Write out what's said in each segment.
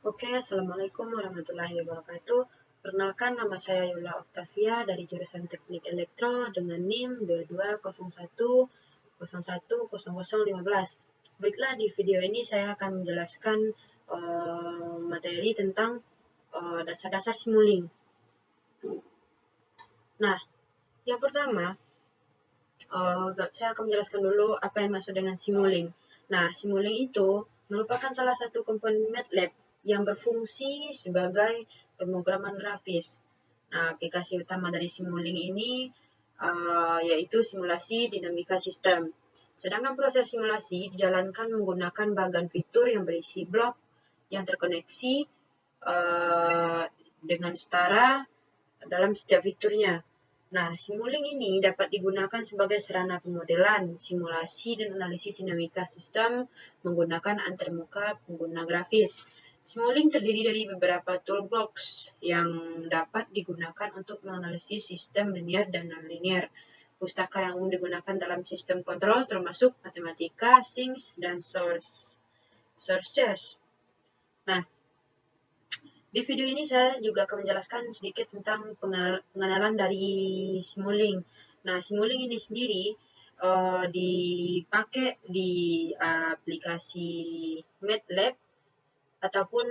Oke, Assalamualaikum warahmatullahi wabarakatuh. Perkenalkan, nama saya Yola Oktavia dari jurusan Teknik Elektro dengan NIM 2201010015. Baiklah, di video ini saya akan menjelaskan materi tentang dasar-dasar Simulink. Nah, yang pertama, saya akan menjelaskan dulu apa yang maksud dengan Simulink. Nah, Simulink itu merupakan salah satu komponen MATLAB yang berfungsi sebagai pemrograman grafis. Nah, aplikasi utama dari Simulink ini yaitu simulasi dinamika sistem. Sedangkan proses simulasi dijalankan menggunakan bagan fitur yang berisi blok yang terkoneksi dengan setara dalam setiap fiturnya. Nah, Simulink ini dapat digunakan sebagai sarana pemodelan, simulasi, dan analisis dinamika sistem menggunakan antarmuka pengguna grafis. Simulink terdiri dari beberapa toolbox yang dapat digunakan untuk menganalisis sistem linear dan non-linear. Pustaka yang umum digunakan dalam sistem kontrol termasuk matematika, sinks, dan sources. Nah, di video ini saya juga akan menjelaskan sedikit tentang pengenalan dari Simulink. Nah, Simulink ini sendiri dipakai di aplikasi MATLAB ataupun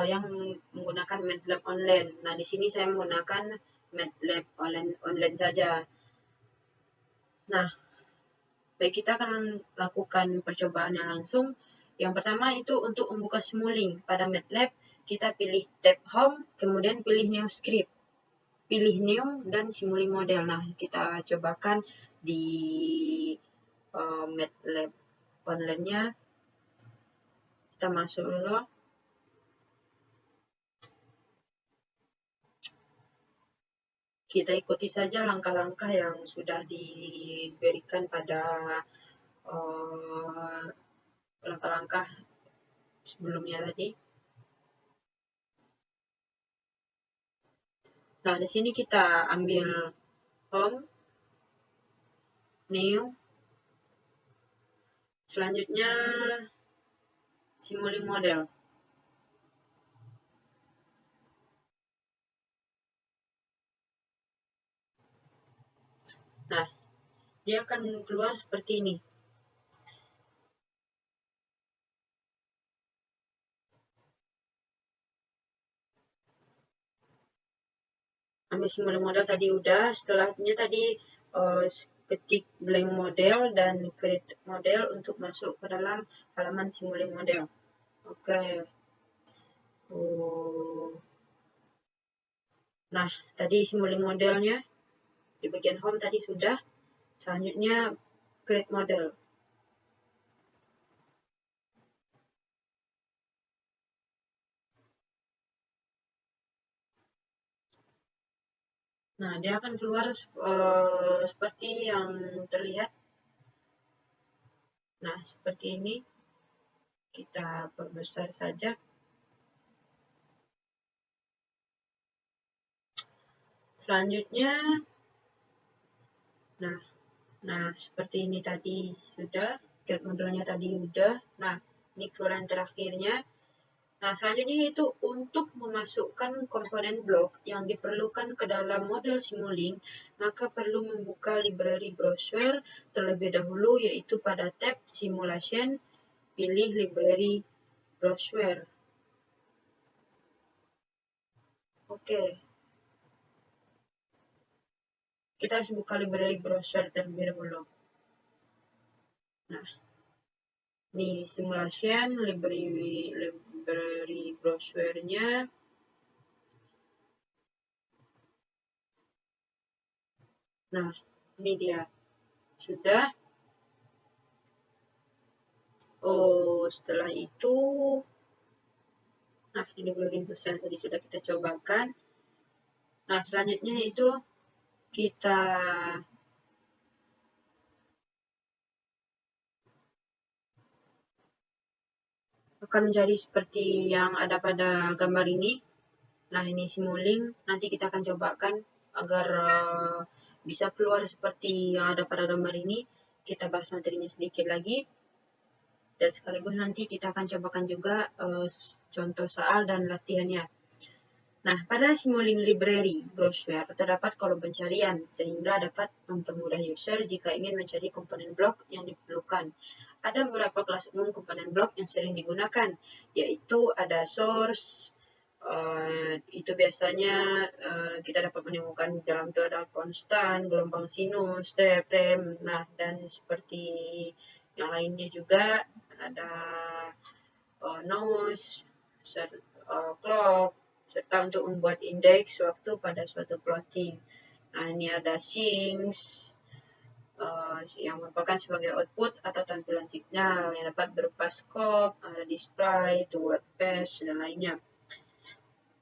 yang menggunakan MATLAB online. Nah, di sini saya menggunakan MATLAB online saja. Nah, baik, kita akan lakukan percobaannya langsung. Yang pertama itu untuk membuka Simulink. Pada MATLAB, kita pilih tab Home, kemudian pilih New Script. Pilih New dan Simulink Model. Nah, kita cobakan di MATLAB online-nya. Kita masuk dulu. Kita ikuti saja langkah-langkah yang sudah diberikan pada langkah-langkah sebelumnya tadi. Nah, di sini kita ambil Home, New, selanjutnya Simulink Model. Nah, dia akan keluar seperti ini. Ambil Simulink Model tadi udah, setelahnya tadi ketik blank model dan create model untuk masuk ke dalam halaman Simulink Model. Oke. Nah, tadi Simulink modelnya di bagian home tadi sudah. Selanjutnya create model. Nah, dia akan keluar seperti yang terlihat. Nah, seperti ini. Kita perbesar saja. Selanjutnya, nah seperti ini tadi sudah, create modelnya tadi udah. Nah, ini keluaran terakhirnya. Nah, selanjutnya itu untuk memasukkan komponen blok yang diperlukan ke dalam model Simulink, maka perlu membuka library browser terlebih dahulu, yaitu pada tab Simulation, pilih library browser. Oke. Kita harus buka library browser terlebih dahulu. Nah, ini simulation, library browser-nya. Nah, ini dia. Sudah. Setelah itu, nah ini belum persen tadi sudah kita cobakan. Nah, selanjutnya itu kita akan mencari seperti yang ada pada gambar ini. Nah, ini Simulink. Nanti kita akan cobakan agar bisa keluar seperti yang ada pada gambar ini. Kita bahas materinya sedikit lagi. Dan sekaligus nanti kita akan cobakan juga contoh soal dan latihannya. Nah, pada Simulink Library browser terdapat kolom pencarian sehingga dapat mempermudah user jika ingin mencari komponen blok yang diperlukan. Ada beberapa kelas umum komponen blok yang sering digunakan, yaitu ada source, itu biasanya kita dapat menemukan dalam itu ada konstan, gelombang sinus, step, rem, nah dan seperti yang lainnya juga ada noise, clock, serta untuk membuat indeks waktu pada suatu plotting. Nah ini ada sinks, yang merupakan sebagai output atau tampilan signal yang dapat berupa scope, display, word path, dan lainnya.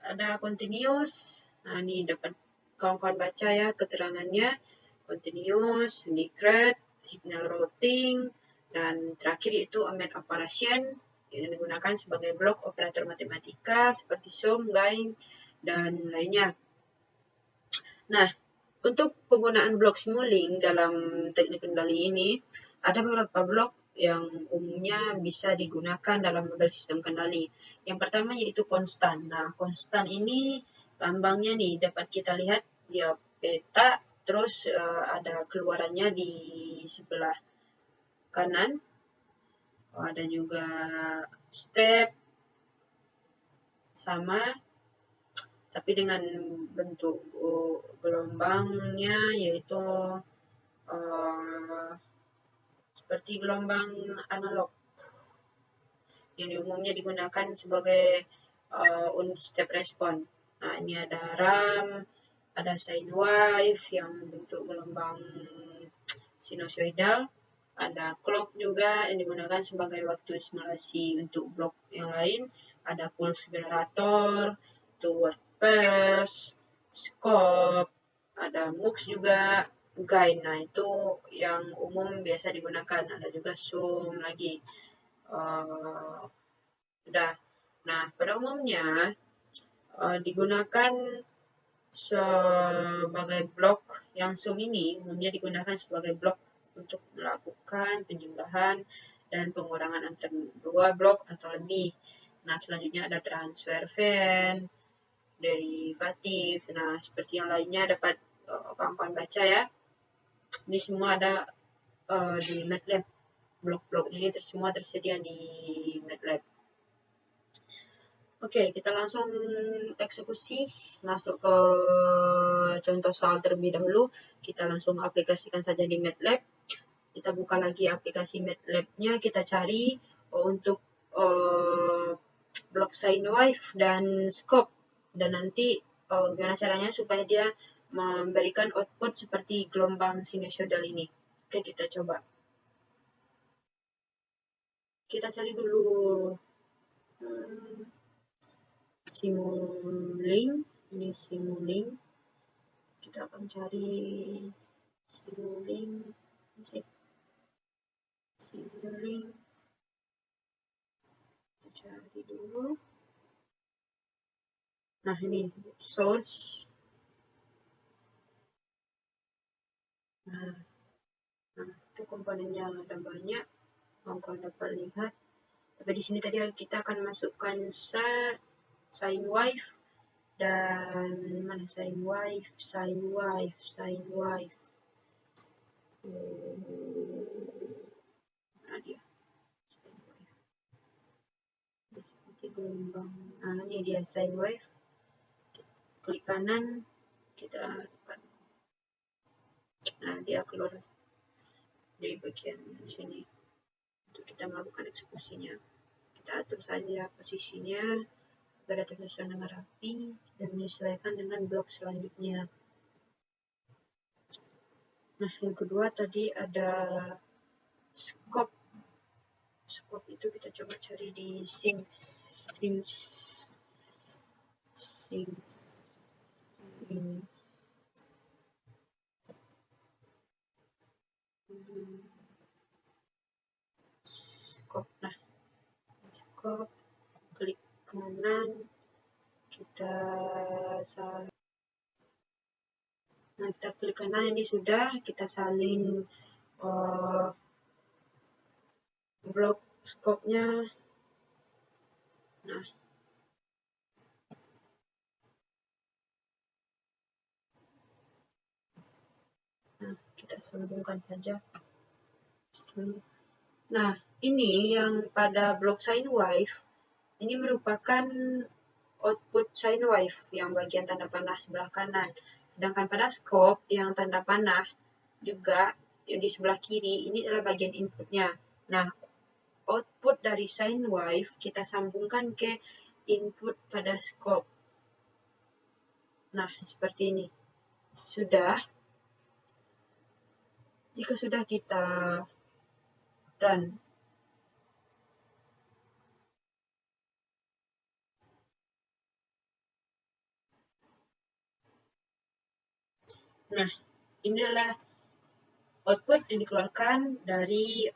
Ada continuous, nah ini dapat kawan-kawan baca ya keterangannya, continuous, decrease, signal routing, dan terakhir itu ambient operation yang digunakan sebagai blok operator matematika seperti sum, gain, dan lainnya. Nah, untuk penggunaan blok Simulink dalam teknik kendali ini, ada beberapa blok yang umumnya bisa digunakan dalam model sistem kendali. Yang pertama yaitu konstan. Nah, konstan ini lambangnya nih dapat kita lihat dia peta, terus ada keluarannya di sebelah kanan. Ada juga step sama, tapi dengan bentuk gelombangnya yaitu seperti gelombang analog yang umumnya digunakan sebagai unit step response. Nah, ini ada RAM, ada sine wave yang bentuk gelombang sinusoidal, ada clock juga yang digunakan sebagai waktu simulasi. Untuk blok yang lain ada pulse generator, word path, scope, ada mux juga, guide. Nah, itu yang umum biasa digunakan. Ada juga sum lagi. Udah. Nah, pada umumnya digunakan sebagai blok yang sum ini umumnya digunakan sebagai blok untuk melakukan penjumlahan dan pengurangan antar dua blok atau lebih. Nah, selanjutnya ada transfer fan, derivatif. Nah, seperti yang lainnya dapat kawan-kawan baca ya. Ini semua ada di MATLAB. Blok-blok ini semua tersedia di MATLAB. Oke, kita langsung eksekusi, masuk ke contoh soal terlebih dahulu. Kita langsung aplikasikan saja di MATLAB. Kita buka lagi aplikasi MATLAB-nya, kita cari untuk blok sine wave dan scope. Dan nanti gimana caranya supaya dia memberikan output seperti gelombang sinusoidal ini. Oke, kita coba. Kita cari dulu Simulink, ini Simulink. Kita akan cari Simulink, Simulink. Kita cari dulu. Nah, ini source. Nah, itu komponennya ada banyak. Kawan-kawan dapat lihat. Tapi di sini tadi kita akan masukkan sine wave dan mana sine wave. Nah, dia sine wave. Seperti gelombang. Nah, ini dia sine wave. Klik kanan, kita tekan. Nah, dia keluar di bagian sini. Untuk kita melakukan eksekusinya, kita atur saja posisinya agar tersusun dengan rapi dan menyesuaikan dengan blok selanjutnya. Nah, yang kedua tadi ada scope. Scope itu kita coba cari di sinks. Ini. Scope. Nah, scope, klik kanan, kita klik kanan, ini sudah kita salin blok scope-nya. Nah, kita sambungkan saja. Nah, ini yang pada blok sine wave, ini merupakan output sine wave yang bagian tanda panah sebelah kanan. Sedangkan pada scope yang tanda panah juga di sebelah kiri, ini adalah bagian inputnya. Nah, output dari sine wave kita sambungkan ke input pada scope. Nah, seperti ini. Sudah. Jika sudah kita run. Nah, ini adalah output yang dikeluarkan dari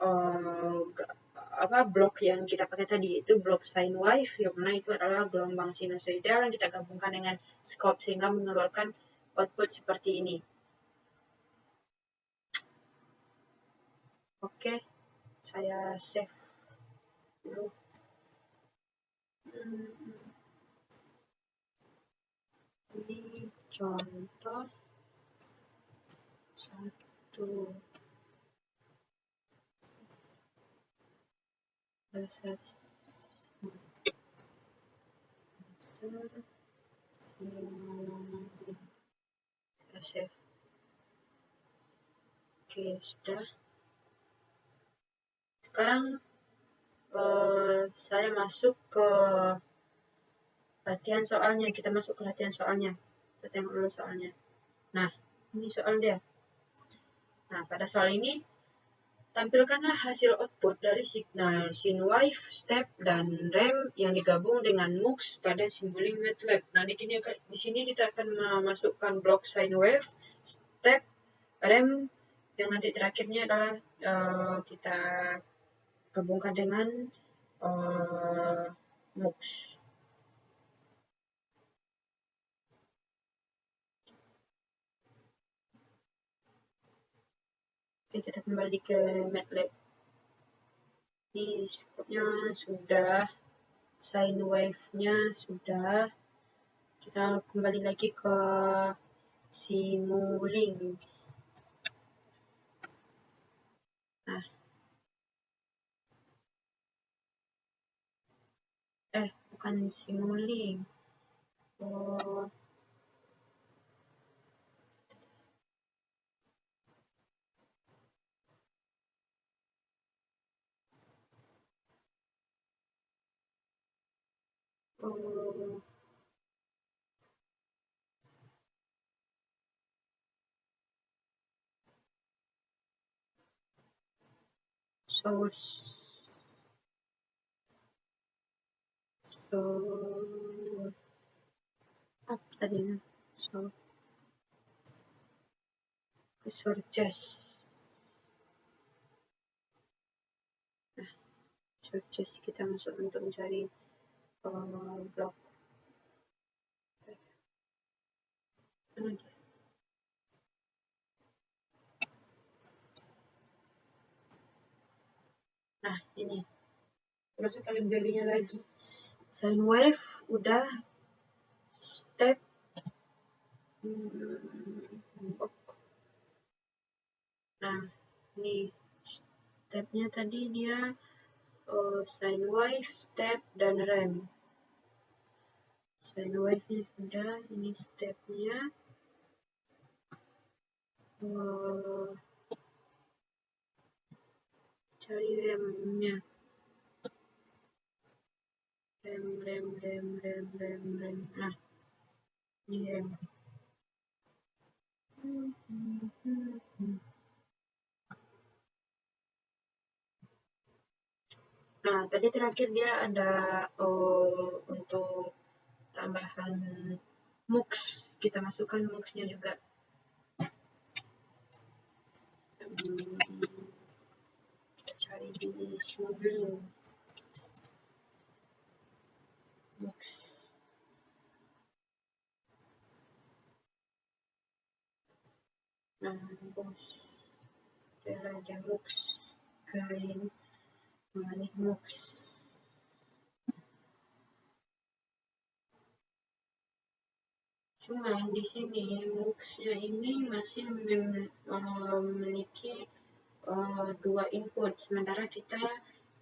blok yang kita pakai tadi, itu blok sine wave, yang mana itu adalah gelombang sinusoidal yang kita gabungkan dengan scope sehingga mengeluarkan output seperti ini. Oke, saya save dulu. Ini contoh 1 dasar saya save. Oke, sudah. Sekarang saya masuk ke latihan soalnya. Kita masuk ke latihan soalnya. Kita tengok dulu soalnya. Nah, ini soal dia. Nah, pada soal ini, tampilkanlah hasil output dari signal sine wave, step, dan rem yang digabung dengan MUX pada Simulink MATLAB. Nah, di sini kita akan memasukkan blok sine wave, step, rem, yang nanti terakhirnya adalah kita gabungkan dengan MUX. Oke, kita kembali ke MATLAB. Ini scope-nya sudah, sine wave-nya sudah. Kita kembali lagi ke Simulink. Nah, bukan Simulink. Oh, source. Apa tadi? Sources. Nah, sources kita masuk untuk mencari blok. Nah, ini. Terus kalian belinya lagi. Sine wave udah, step, nah ini stepnya tadi dia sine wave, step, dan rem. Sine wave nya sudah, ini stepnya, cari remnya. Rem. Nah, ini rem. Nah, tadi terakhir dia ada untuk tambahan MUX. Kita masukkan MUX-nya juga. Kita cari di Simulink. MUX. Nah, bos. Ada MUX gain Nah, ini MOOCs. Cuma di sini MOOCs-nya ini masih memiliki 2 input, sementara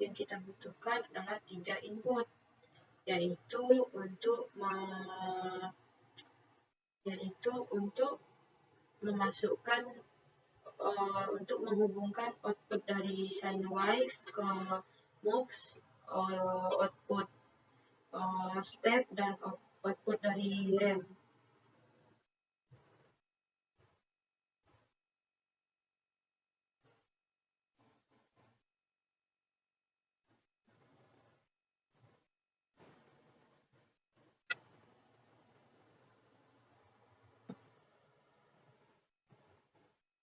yang kita butuhkan adalah 3 input, yaitu untuk memasukkan untuk menghubungkan output dari sine wave ke MOOCs, output step dan output dari RAM.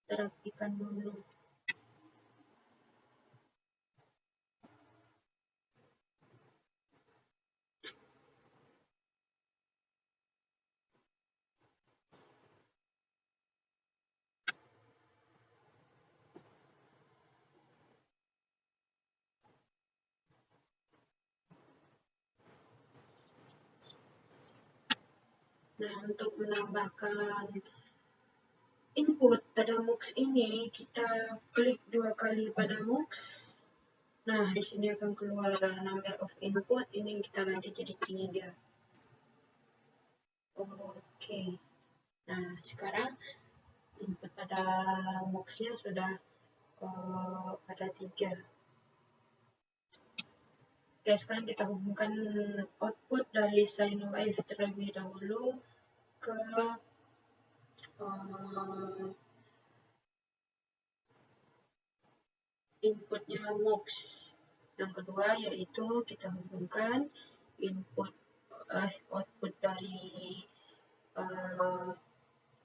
Kita rapikan dulu. Nah, untuk menambahkan input pada MOOCs ini, kita klik 2 kali pada MOOCs. Nah, di sini akan keluar number of input, ini kita ganti jadi 3. Oke. Nah, sekarang input pada MOOCs-nya sudah ada 3. Oke, sekarang kita hubungkan output dari sine wave terlebih dahulu ke inputnya MOOCs. Yang kedua yaitu kita hubungkan output dari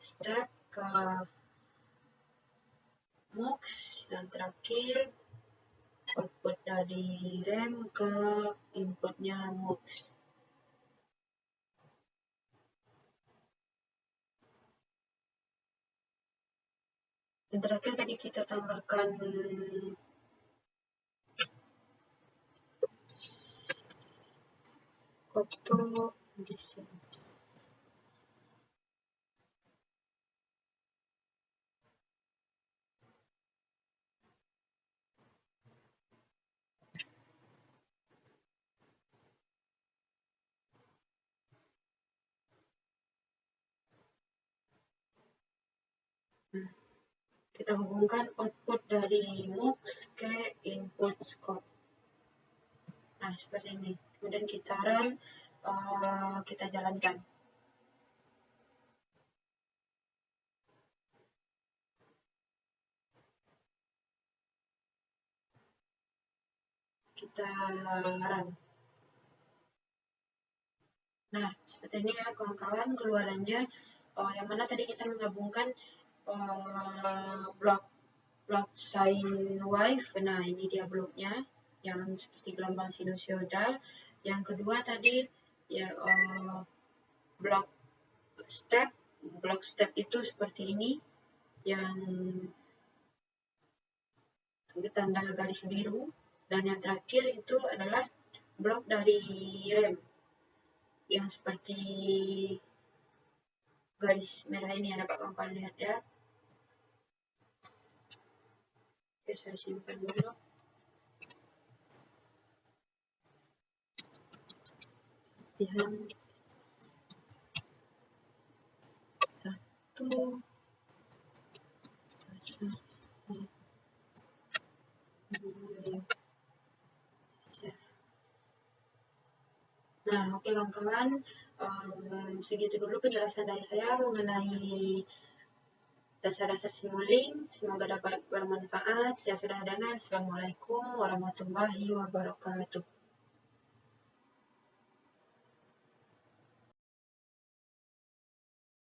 step ke MOOCs. Dan terakhir output dari RAM ke inputnya MOOCs. Dan terakhir tadi kita tambahkan kopto di sini. Kita hubungkan output dari MOOCs ke input scope. Nah, seperti ini. Kemudian kita run, kita jalankan. Kita run. Nah, seperti ini ya kawan-kawan keluarannya, yang mana tadi kita menggabungkan blok sine wave. Nah, ini dia bloknya yang seperti gelombang sinusoidal. Yang kedua tadi ya blok step itu seperti ini yang tanda garis biru, dan yang terakhir itu adalah blok dari rem yang seperti garis merah ini, yang dapat kawan-kawan lihat ya. Oke, saya simpan dulu. Latihan 1 Nah, oke kawan-kawan, segitu dulu penjelasan dari saya mengenai dasar-dasar Simulink. Semoga dapat bermanfaat. Saya sudah dengan. Assalamualaikum warahmatullahi wabarakatuh.